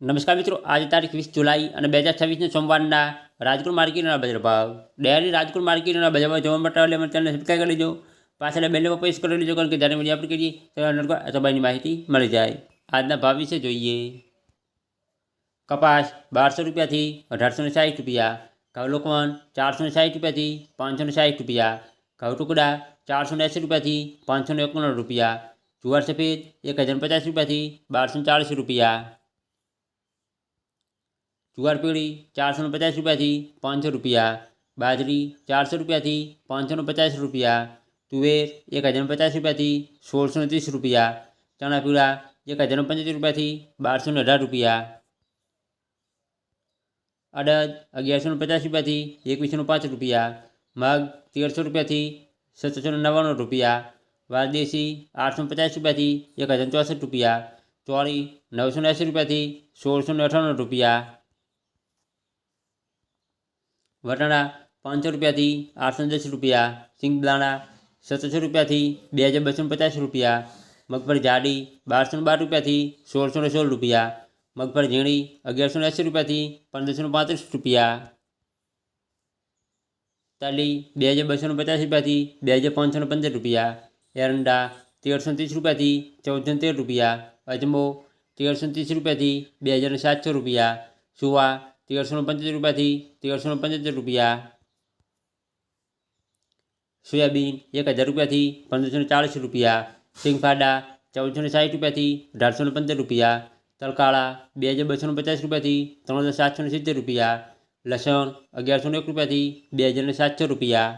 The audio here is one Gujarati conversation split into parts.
નમસ્કાર મિત્રો, આજે તારીખ 20 જુલાઈ અને 2026 સોમવારના રાજકોટ માર્કેટના બજાર ભાવ. ડેરી રાજકોટ માર્કેટના બજારમાં જોવા માટે અમે ચેનલને સબસ્ક્રાઈબ કરી લેજો. પાછળ બેલ પર પ્રેસ કરી લેજો, કારણ કે જ્યારે વિડીયો અપલોડ કરીએ ત્યારે તમારી માહિતી મળી જાય. આજના ભાવ વિશે જોઈએ. કપાસ 1200 રૂપિયાથી 1860 રૂપિયા. ઘઉં લોકવન 460 રૂપિયાથી 560 રૂપિયા. ઘઉં ટુકડા 480 રૂપિયાથી 591 રૂપિયા. જુવાર સફેદ 1050 રૂપિયાથી 1240 રૂપિયા. જુવાર પીળી 450 રૂપિયાથી 500 રૂપિયા. બાજરી 400 રૂપિયાથી 550 રૂપિયા. તુવેર 1050 રૂપિયાથી 1630 રૂપિયા. ચણા પીળા 1075 રૂપિયાથી 1218 રૂપિયા. અડદ 1150 રૂપિયાથી 2105 રૂપિયા. મગ 1300 રૂપિયાથી 799 રૂપિયા. વારદેશી 850 રૂપિયાથી 1064 રૂપિયા. ચોળી 980 રૂપિયાથી 1698 રૂપિયા. વટાણા 500 રૂપિયાથી 810 રૂપિયા. સિંગદાણા 700 રૂપિયાથી 2250 રૂપિયા. મગફળી જાડી 1212 રૂપિયાથી 1616 રૂપિયા. મગફળી ઝીણી 1180 રૂપિયાથી 1535 રૂપિયા. તલી 2250 રૂપિયાથી 2515 રૂપિયા. એરંડા 1330 રૂપિયાથી 1413 રૂપિયા. અજમો 1330 રૂપિયાથી 2700 રૂપિયા. સુવા 1375 રૂપિયાથી 1375 રૂપિયા. સોયાબીન 1000 રૂપિયાથી 1540 રૂપિયા. સિંગફાડા 1460 રૂપિયાથી 1815 રૂપિયા. તલકાળા 2250 રૂપિયાથી 3770 રૂપિયા. લસણ 1101 રૂપિયાથી 2700 રૂપિયા.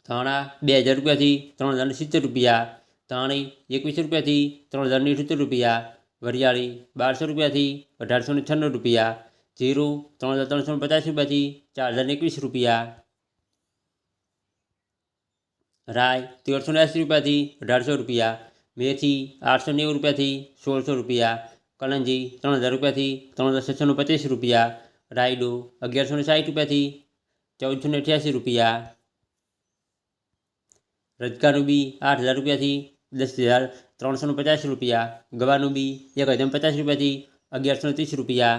ધાણા 2000 રૂપિયાથી 3070 રૂપિયા. ધાણી 21 રૂપિયાથી 3078 રૂપિયા. વરિયાળી 1200 રૂપિયાથી 1896 રૂપિયા. જીરું 3350 રૂપિયાથી 4021 રૂપિયા. રાય 1380 રૂપિયાથી 1800 રૂપિયા. મેથી 890 રૂપિયાથી 1600 રૂપિયા. કલંજી 3000 રૂપિયાથી 3650 રૂપિયા. રાયડો 1160 રૂપિયાથી 1488 રૂપિયા. રજકાનું બી 8000 રૂપિયાથી 10,350 રૂપિયા. ગવાનું બી 1050 રૂપિયાથી 1130 રૂપિયા.